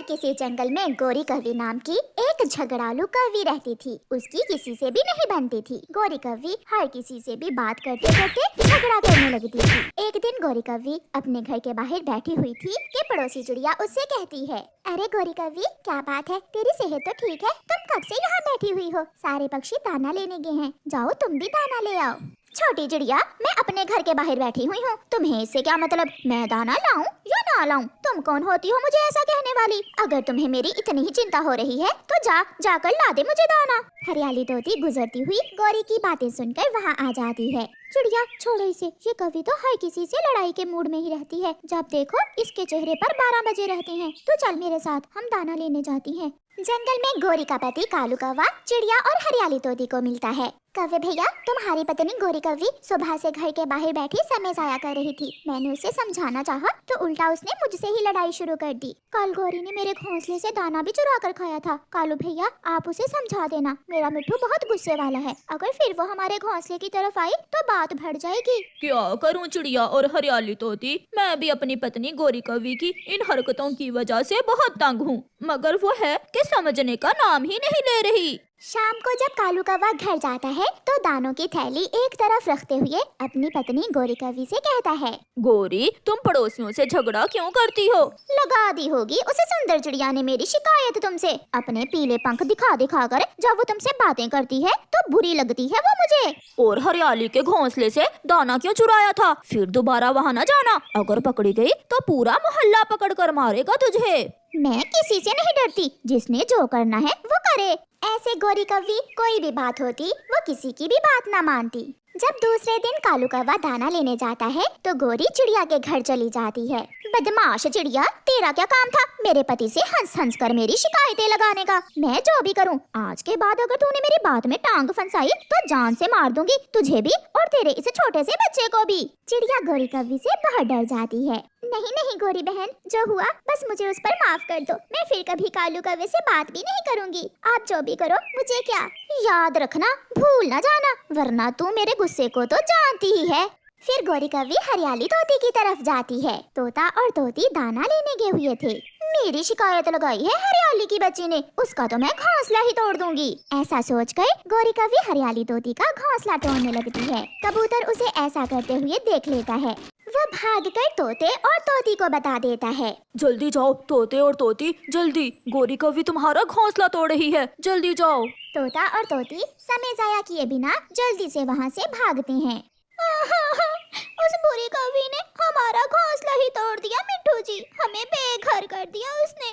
किसी जंगल में गोरी कौवी नाम की एक झगड़ालू कौवी रहती थी। उसकी किसी से भी नहीं बनती थी। गोरी कौवी हर किसी से भी बात करते करते झगड़ा करने लगती थी। एक दिन गोरी कौवी अपने घर के बाहर बैठी हुई थी कि पड़ोसी चिड़िया उससे कहती है, अरे गोरी कौवी, क्या बात है, तेरी सेहत तो ठीक है? तुम कब से यहाँ बैठी हुई हो? सारे पक्षी दाना लेने गए हैं, जाओ तुम भी दाना ले आओ। छोटी चिड़िया, मैं अपने घर के बाहर बैठी हुई हूँ, तुम्हें इससे क्या मतलब? मैं दाना लाऊं या ना लाऊं? तुम कौन होती हो मुझे ऐसा कहने वाली? अगर तुम्हें मेरी इतनी ही चिंता हो रही है तो जाकर ला दे मुझे दाना। हरियाली तोती गुजरती हुई गोरी की बातें सुनकर वहाँ आ जाती है। चिड़िया, छोड़ो इसे, ये कौवी तो हर किसी से लड़ाई के मूड में ही रहती है। जब देखो इसके चेहरे पर 12 बजे रहते हैं। तो चल मेरे साथ, हम दाना लेने जाती हैं। जंगल में गोरी का पति कालू कौवा चिड़िया और हरियाली तोती को मिलता है। कौवे भैया, तुम्हारी पत्नी गोरी कौवी सुबह से घर के बाहर बैठी समय जाया कर रही थी। मैंने उसे समझाना चाहा तो उल्टा उसने मुझसे ही लड़ाई शुरू कर दी। कल गोरी ने मेरे घोंसले से दाना भी चुरा कर खाया था। कालू भैया, आप उसे समझा देना, मेरा मिट्ठू बहुत गुस्से वाला है। अगर फिर वो हमारे घोंसले की तरफ आई तो बात बढ़ जाएगी। क्या करूं चिड़िया और हरियाली तोती, मैं भी अपनी पत्नी गोरी कौवी की इन हरकतों की वजह से बहुत तंग हूँ, मगर वो है कि समझने का नाम ही नहीं ले रही। शाम को जब कालू कौवा घर जाता है तो दानों की थैली एक तरफ रखते हुए अपनी पत्नी गोरी कौवी से कहता है, गोरी, तुम पड़ोसियों से झगड़ा क्यों करती हो? लगा दी होगी उसे सुंदर चिड़िया ने मेरी शिकायत तुमसे। अपने पीले पंख दिखा दिखा कर जब वो तुमसे बातें करती है तो बुरी लगती है वो मुझे। और हरियाली के घोंसले से दाना क्यों चुराया था? फिर दोबारा वहाँ न जाना, अगर पकड़ी गई तो पूरा मोहल्ला पकड़ कर मारेगा तुझे। मैं किसी से नहीं डरती, जिसने जो करना है वो करे। ऐसे गोरी कौवी कोई भी बात होती वो किसी की भी बात ना मानती। जब दूसरे दिन कालू कौवा दाना लेने जाता है तो गोरी चिड़िया के घर चली जाती है। बदमाश चिड़िया, तेरा क्या काम था मेरे पति से हंस हंस कर मेरी शिकायतें लगाने का? मैं जो भी करूं, आज के बाद अगर तूने मेरी बात में टांग फंसाई तो जान से मार दूंगी, तुझे भी और तेरे इस छोटे से बच्चे को भी। चिड़िया गोरी कौवी से बहुत डर जाती है। नहीं नहीं गोरी बहन, जो हुआ बस मुझे उस पर माफ कर दो। मैं फिर कभी कालू कौवे से बात भी नहीं करूंगी। आप जो भी करो मुझे क्या। याद रखना, भूल ना जाना, वरना तू मेरे गुस्से को तो जानती ही है। फिर गोरी कौवी हरियाली तोती की तरफ जाती है। तोता और तोती दाना लेने गए हुए थे। मेरी शिकायत लगाई है हरियाली की बच्ची ने, उसका तो मैं घोंसला ही तोड़ दूंगी। ऐसा सोचकर गोरी कौवी हरियाली तोती का घोंसला तोड़ने लगती है। कबूतर उसे ऐसा करते हुए देख लेता है। वो भागकर तोते और तोती को बता देता है। जल्दी जाओ तोते और तोती, जल्दी, गोरी कौवी तुम्हारा घोंसला तोड़ रही है, जल्दी जाओ। तोता और तोती समय जाया किए बिना जल्दी से वहाँ से भागते हैं। उस बुरी कौवी ने हमारा घोंसला ही तोड़ दिया मिट्ठू जी, हमें बेघर कर दिया उसने।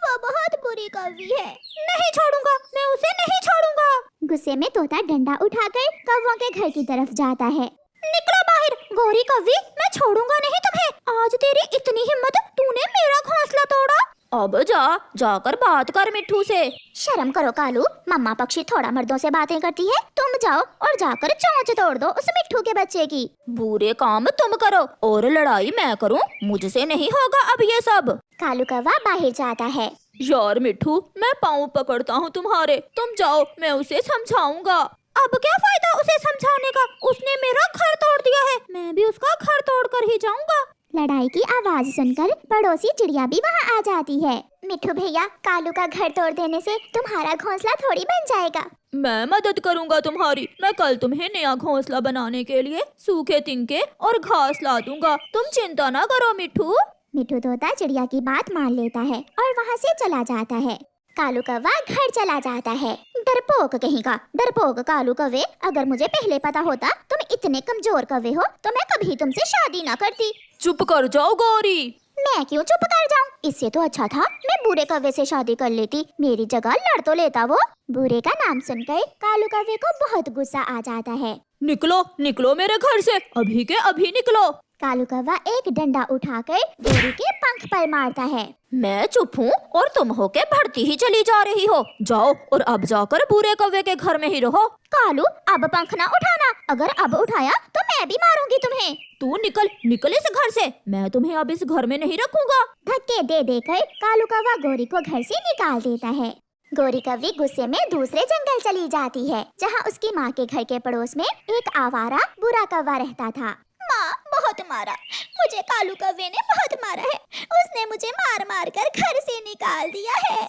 वो बहुत बुरी कौवी है, नहीं छोड़ूंगा, मैं उसे नहीं छोड़ूंगा। गुस्से में तोता डंडा उठाकर कौवों के घर की तरफ जाता है। निकलो बाहर गोरी कौवी, मैं छोड़ूंगा नहीं तुम्हें। आज तेरी इतनी हिम्मत, तूने मेरा घोंसला तोड़ा। अब जाकर बात कर मिट्ठू से। शर्म करो कालू, मम्मा पक्षी थोड़ा मर्दों से बातें करती है। तुम जाओ और जाकर चोंच तोड़ दो उस मिट्ठू के बच्चे की। बुरे काम तुम करो और लड़ाई मैं करूं, मुझसे नहीं होगा अब ये सब। कालू कौवा बाहर जाता है। यार मिट्ठू, मैं पाँव पकड़ता हूँ तुम्हारे, तुम जाओ, मैं उसे समझाऊंगा। अब क्या फायदा उसे समझाने का, उसने मेरा घर तोड़ दिया है, मैं भी उसका घर तोड़ कर ही जाऊंगा। लड़ाई की आवाज सुनकर पड़ोसी चिड़िया भी वहाँ आ जाती है। मिट्ठू भैया, कालू का घर तोड़ देने से तुम्हारा घोंसला थोड़ी बन जाएगा। मैं मदद करूंगा तुम्हारी, मैं कल तुम्हें नया घोंसला बनाने के लिए सूखे तिनके और घास ला दूंगा, तुम चिंता ना करो मिट्ठू। मिट्ठू तोता चिड़िया की बात मान लेता है और वहाँ से चला जाता है। कालू कौवा घर चला जाता है। डरपोक कहीं का, डरपोक कालू कौवे, अगर मुझे पहले पता होता तुम इतने कमजोर कौवे हो तो मैं कभी तुमसे शादी ना करती। चुप कर जाओ गोरी। मैं क्यों चुप कर जाऊं? इससे तो अच्छा था मैं बुरे कौवे से शादी कर लेती, मेरी जगह लड़ तो लेता वो। बुरे का नाम सुनकर कालू कौवे को बहुत गुस्सा आ जाता है। निकलो निकलो मेरे घर से, अभी के अभी निकलो। कालू कौवा एक डंडा उठाकर गोरी के पंख पर मारता है। मैं चुप हूँ और तुम होके बढ़ती ही चली जा रही हो। जाओ और अब जाकर बुरे कौवे के घर में ही रहो। कालू, अब पंख ना उठाना, अगर अब उठाया तो मैं भी मारूंगी तुम्हें। तू निकल निकल इस घर से, मैं तुम्हें अब इस घर में नहीं रखूंगा। धक्के दे देकर कालू कौवा गोरी को घर से निकाल देता है। गोरी कौवी गुस्से में दूसरे जंगल चली जाती है, जहाँ उसकी माँ के घर के पड़ोस में एक आवारा बुरा कौवा रहता था। हाँ, बहुत मारा। मुझे कालू कौवे ने बहुत मारा है। उसने मुझे मार मार कर घर से निकाल दिया है।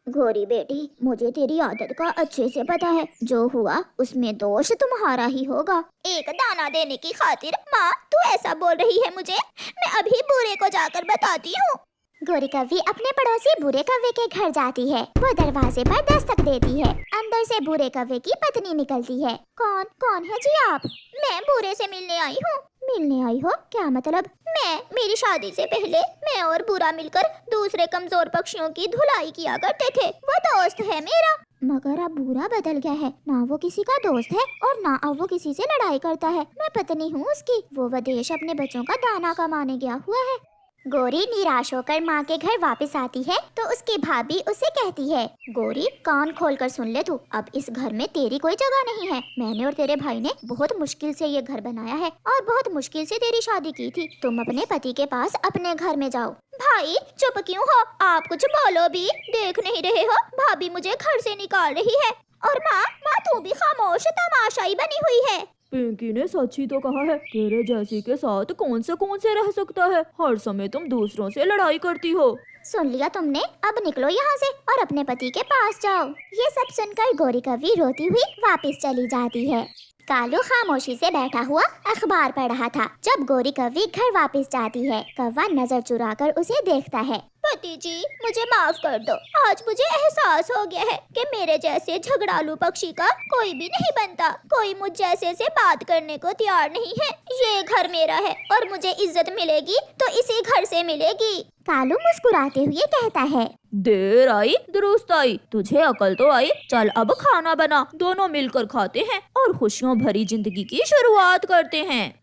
गोरी बेटी, मुझे तेरी आदत का अच्छे से पता है। जो हुआ उसमें दोष तुम्हारा ही होगा। एक दाना देने की खातिर माँ तू ऐसा बोल रही है मुझे? मैं अभी बूढ़े को जाकर बताती हूँ। गोरी कौवी अपने पड़ोसी बूढ़े कौवे के घर जाती है। वो दरवाजे पर दस्तक देती है। अंदर से बूढ़े कौवे की पत्नी निकलती है। कौन कौन है जी आप? मैं बूढ़े से मिलने आई हूँ। मिलने आई हो? क्या मतलब? मेरी शादी से पहले मैं और बूढ़ा मिलकर दूसरे कमजोर पक्षियों की धुलाई किया करते थे। वो दोस्त है मेरा। मगर अब बूढ़ा बदल गया है। ना वो किसी का दोस्त है और ना अब वो किसी से लड़ाई करता है। मैं पत्नी हूँ उसकी। वो विदेश अपने बच्चों का दाना कमाने गया हुआ है। गोरी निराश होकर माँ के घर वापस आती है तो उसकी भाभी उसे कहती है, गोरी कान खोलकर सुन ले तू, अब इस घर में तेरी कोई जगह नहीं है। मैंने और तेरे भाई ने बहुत मुश्किल से ये घर बनाया है और बहुत मुश्किल से तेरी शादी की थी। तुम अपने पति के पास अपने घर में जाओ। भाई चुप क्यों हो? आप कुछ बोलो भी। देख नहीं रहे हो भाभी मुझे घर से निकाल रही है। और माँ तू भी खामोश तमाशाई बनी हुई है। पिंकी ने सच ही तो कहा है, तेरे जैसी के साथ कौन से रह सकता है। हर समय तुम दूसरों से लड़ाई करती हो। सुन लिया तुमने? अब निकलो यहाँ से और अपने पति के पास जाओ। ये सब सुनकर गोरी कौवी रोती हुई वापस चली जाती है। कालू खामोशी से बैठा हुआ अखबार पढ़ रहा था। जब गोरी कौवी घर वापस जाती है, कौवा नजर चुराकर उसे देखता है। पति जी मुझे माफ कर दो। आज मुझे एहसास हो गया है कि मेरे जैसे झगड़ालू पक्षी का कोई भी नहीं बनता। कोई मुझ जैसे से बात करने को तैयार नहीं है। ये घर मेरा है और मुझे इज्जत मिलेगी तो इसी घर से मिलेगी। कालू मुस्कुराते हुए कहता है, देर आई दुरुस्त आई, तुझे अकल तो आई। चल अब खाना बना, दोनों मिलकर खाते हैं और खुशियों भरी जिंदगी की शुरुआत करते हैं।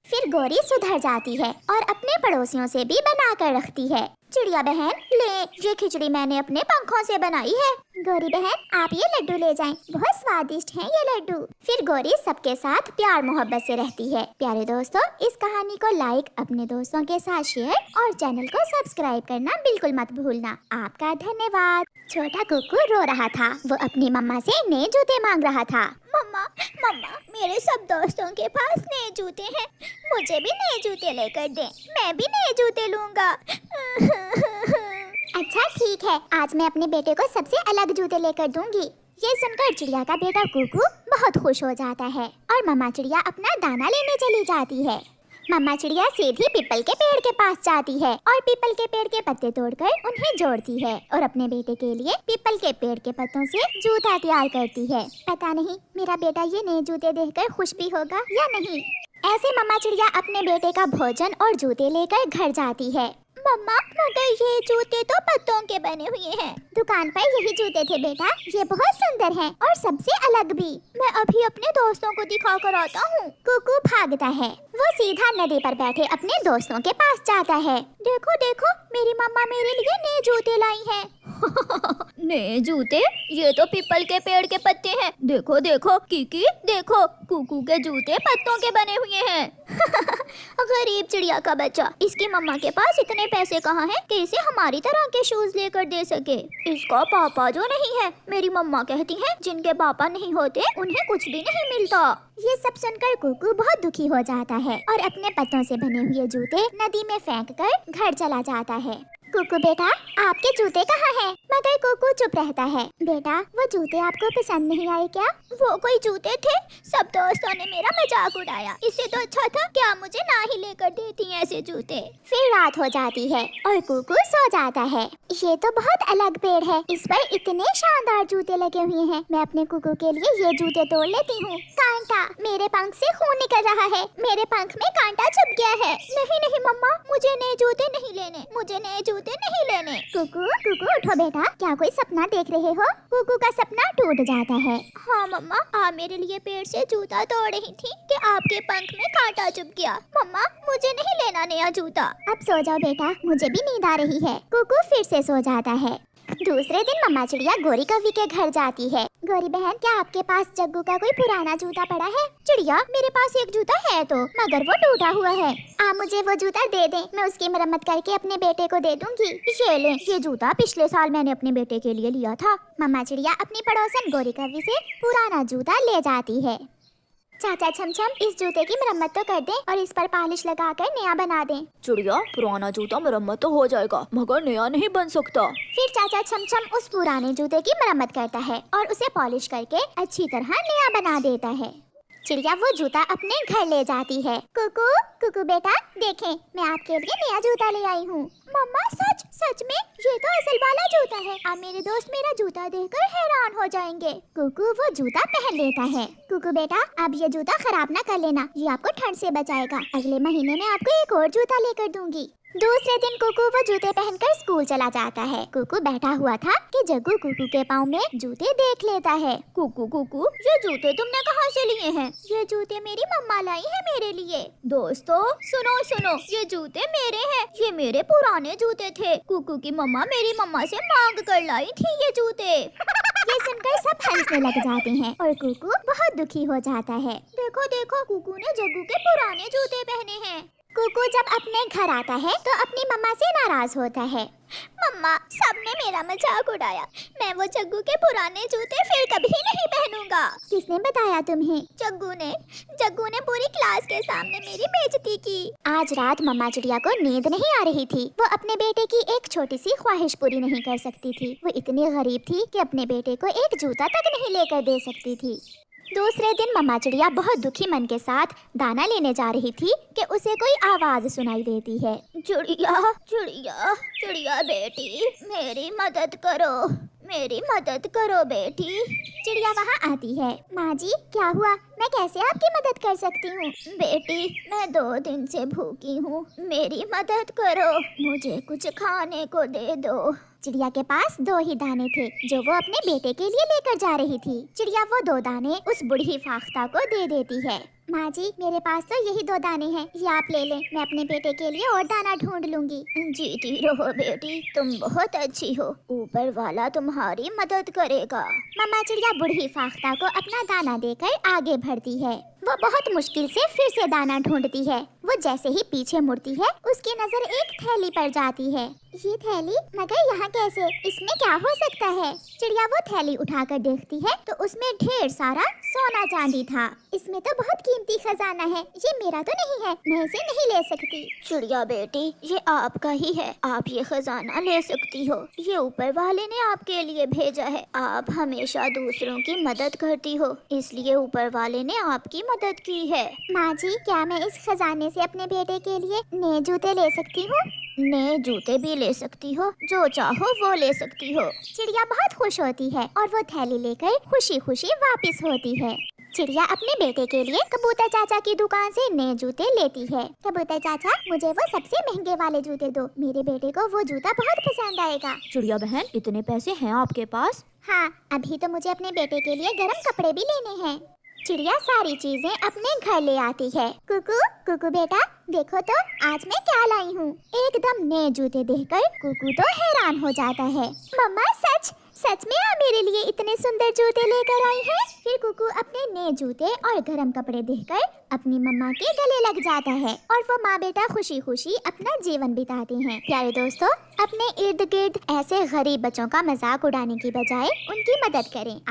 फिर गोरी सुधर जाती है और अपने पड़ोसियों से भी बना कर रखती है। चिड़िया बहन ले, ये खिचड़ी मैंने अपने पंखों से बनाई है। गोरी बहन आप ये लड्डू ले जाएं, बहुत स्वादिष्ट हैं ये लड्डू। फिर गोरी सबके साथ प्यार मोहब्बत से रहती है। प्यारे दोस्तों, इस कहानी को लाइक, अपने दोस्तों के साथ शेयर और चैनल को सब्सक्राइब करना बिल्कुल मत भूलना। आपका धन्यवाद। छोटा कुक्कू रो रहा था। वो अपनी मम्मा से नए जूते मांग रहा था। मम्मा मेरे सब दोस्तों के पास नए जूते हैं, मुझे भी नए जूते लेकर दे। मैं भी नए जूते लूंगा। अच्छा ठीक है, आज मैं अपने बेटे को सबसे अलग जूते लेकर दूंगी। ये सुनकर चिड़िया का बेटा कुकू बहुत खुश हो जाता है और मम्मा चिड़िया अपना दाना लेने चली जाती है। मम्मा चिड़िया सीधी पीपल के पेड़ के पास जाती है और पीपल के पेड़ के पत्ते तोड़कर उन्हें जोड़ती है और अपने बेटे के लिए पीपल के पेड़ के पत्तों से जूता तैयार करती है। पता नहीं मेरा बेटा ये नए जूते देखकर खुश भी होगा या नहीं। ऐसे मम्मा चिड़िया अपने बेटे का भोजन और जूते लेकर घर जाती है। मम्मा मगर ये जूते तो पत्तों के बने हुए हैं। दुकान पर यही जूते थे बेटा, ये बहुत सुंदर हैं और सबसे अलग भी। मैं अभी अपने दोस्तों को दिखा कर आता हूँ। कुकू भागता है। वो सीधा नदी पर बैठे अपने दोस्तों के पास जाता है। देखो देखो मेरी मम्मा मेरे लिए नए जूते लाई हैं। नए जूते? ये तो पीपल के पेड़ के पत्ते हैं। देखो देखो कीकी, देखो कुकू के जूते पत्तों के बने हुए हैं। गरीब चिड़िया का बच्चा, इसकी मम्मा के पास इतने पैसे कहाँ हैं कि इसे हमारी तरह के शूज लेकर दे सके। इसका पापा जो नहीं है, मेरी मम्मा कहती है जिनके पापा नहीं होते उन्हें कुछ भी नहीं मिलता। ये सब सुनकर कुकू बहुत दुखी हो जाता है और अपने पत्तों से बने हुए जूते नदी में फेंक कर घर चला जाता है। कुकू बेटा आपके जूते कहाँ हैं? मगर कुकू चुप रहता है। बेटा वो जूते आपको पसंद नहीं आए क्या? वो कोई जूते थे, सब दोस्तों ने मेरा मजाक उड़ाया। इससे तो अच्छा था क्या मुझे ना ही लेकर देती ऐसे जूते। फिर रात हो जाती है और कुकू सो जाता है। ये तो बहुत अलग पेड़ है, इस पर इतने शानदार जूते लगे हुए हैं। मैं अपने कुकू के लिए ये जूते तोड़ लेती हूँ। कांटा, मेरे पंख से खून निकल रहा है। मेरे पंख में कांटा चुभ गया है। नहीं मम्मा, मुझे नए जूते नहीं लेने, मुझे नए जूते नहीं लेने। कुकू उठो बेटा, क्या कोई सपना देख रहे हो? कुकू का सपना टूट जाता है। हाँ मम्मा, आप मेरे लिए पेड़ से जूता तोड़ रही थी कि आपके पंख में कांटा चुभ गया। मम्मा मुझे नहीं लेना नया जूता। अब सो जाओ बेटा, मुझे भी नींद आ रही है। कुकू फिर से सो जाता है। दूसरे दिन मम्मा चिड़िया गोरी कौवी के घर जाती है। गोरी बहन क्या आपके पास जग्गू का कोई पुराना जूता पड़ा है? चिड़िया मेरे पास एक जूता है तो, मगर वो टूटा हुआ है। आप मुझे वो जूता दे दें, मैं उसकी मरम्मत करके अपने बेटे को दे दूंगी। ये लें, ये जूता पिछले साल मैंने अपने बेटे के लिए लिया था। मम्मा चिड़िया अपनी पड़ोसन गोरी कौवी से पुराना जूता ले जाती है। चाचा छमछम, इस जूते की मरम्मत तो कर दें और इस पर पॉलिश लगाकर नया बना दें। चिड़िया, पुराना जूता मरम्मत तो हो जाएगा मगर नया नहीं बन सकता। फिर चाचा छमछम उस पुराने जूते की मरम्मत करता है और उसे पॉलिश करके अच्छी तरह नया बना देता है। चिड़िया वो जूता अपने घर ले जाती है। कुकू कुकू बेटा, देखें मैं आपके लिए नया जूता ले आई हूँ। मम्मा सच में ये तो असल वाला जूता है। अब मेरे दोस्त मेरा जूता देखकर हैरान हो जाएंगे। कुकू वो जूता पहन लेता है। कुकू बेटा, अब ये जूता खराब ना कर लेना, ये आपको ठंड से बचाएगा। अगले महीने में आपको एक और जूता लेकर दूंगी। दूसरे दिन कुकू वो जूते पहनकर स्कूल चला जाता है। कुकू बैठा हुआ था कि जग्गू कुकू के पाँव में जूते देख लेता है। कुकू कुकू, ये जूते तुमने कहाँ से लिए हैं? ये जूते मेरी मम्मा लाई है मेरे लिए। दोस्तों सुनो, ये जूते मेरे हैं, ये मेरे पुराने जूते थे। कुकू की मम्मा मेरी मम्मा से मांग कर लाई थी ये जूते। ये सुनकर सब हंसने लग जाते हैं और कुकू बहुत दुखी हो जाता है। देखो कुकू ने जग्गू के पुराने जूते पहने हैं। कुकू जब अपने घर आता है तो अपनी मम्मा से नाराज होता है। मम्मा, सबने मेरा मजाक उड़ाया, मैं वो जग्गू के पुराने जूते फिर कभी नहीं पहनूंगा। किसने बताया तुम्हें? जग्गू ने पूरी क्लास के सामने मेरी बेइज्जती की। आज रात मम्मा चिड़िया को नींद नहीं आ रही थी। वो अपने बेटे की एक छोटी सी ख्वाहिश पूरी नहीं कर सकती थी। वो इतनी गरीब थी कि अपने बेटे को एक जूता तक नहीं लेकर दे सकती थी। दूसरे दिन मम्मा चिड़िया बहुत दुखी मन के साथ दाना लेने जा रही थी कि उसे कोई आवाज सुनाई देती है। चिड़िया बेटी, मेरी मदद करो बेटी। चिड़िया वहाँ आती है। माँ जी, क्या हुआ? मैं कैसे आपकी मदद कर सकती हूँ? बेटी, मैं 2 दिन से भूखी हूँ, मेरी मदद करो, मुझे कुछ खाने को दे दो। चिड़िया के पास 2 ही दाने थे जो वो अपने बेटे के लिए लेकर जा रही थी। चिड़िया वो 2 दाने उस बूढ़ी फाख्ता को दे देती है। माँ जी, मेरे पास तो यही 2 दाने हैं, ये आप ले लें, मैं अपने बेटे के लिए और दाना ढूंढ लूंगी। जीती रहो बेटी, तुम बहुत अच्छी हो, ऊपर वाला तुम्हारी मदद करेगा। मम्मा चिड़िया बूढ़ी फाख्ता को अपना दाना देकर आगे बढ़ती है। वो बहुत मुश्किल से फिर से दाना ढूंढती है। वो जैसे ही पीछे मुड़ती है उसकी नजर एक थैली पर जाती है। ये थैली? मगर यहाँ कैसे? इसमें क्या हो सकता है? चिड़िया वो थैली उठाकर देखती है तो उसमें ढेर सारा सोना चांदी था। इसमें तो बहुत कीमती खजाना है, ये मेरा तो नहीं है, मैं इसे नहीं ले सकती। चिड़िया बेटी, ये आपका ही है, आप ये खजाना ले सकती हो, ये ऊपर वाले ने आपके लिए भेजा है। आप हमेशा दूसरों की मदद करती हो, इसलिए ऊपर वाले ने आपकी मदद की है। माँ जी, क्या मैं इस खजाने से अपने बेटे के लिए नए जूते ले सकती हूँ? नए जूते भी ले सकती हो, जो चाहो वो ले सकती हो। चिड़िया बहुत खुश होती है और वो थैली लेकर खुशी खुशी वापस होती है। चिड़िया अपने बेटे के लिए कबूतर चाचा की दुकान से नए जूते लेती है। कबूतर चाचा, मुझे वो सबसे महंगे वाले जूते दो, मेरे बेटे को वो जूता बहुत पसंद आएगा। चिड़िया बहन, इतने पैसे हैं आपके पास? हाँ, अभी तो मुझे अपने बेटे के लिए गर्म कपड़े भी लेने हैं। चिड़िया सारी चीजें अपने घर ले आती है। कुकू बेटा, देखो तो आज मैं क्या लाई हूँ। एकदम नए जूते देखकर कुकू तो हैरान हो जाता है। मम्मा, सच में आप मेरे लिए इतने सुंदर जूते लेकर आई हैं? फिर कुकू अपने नए जूते और गर्म कपड़े देखकर अपनी मम्मा के गले लग जाता है और वो माँ बेटा खुशी खुशी अपना जीवन बिताते हैं। प्यारे दोस्तों, अपने इर्द गिर्द ऐसे गरीब बच्चों का मजाक उड़ाने की बजाय उनकी मदद करें।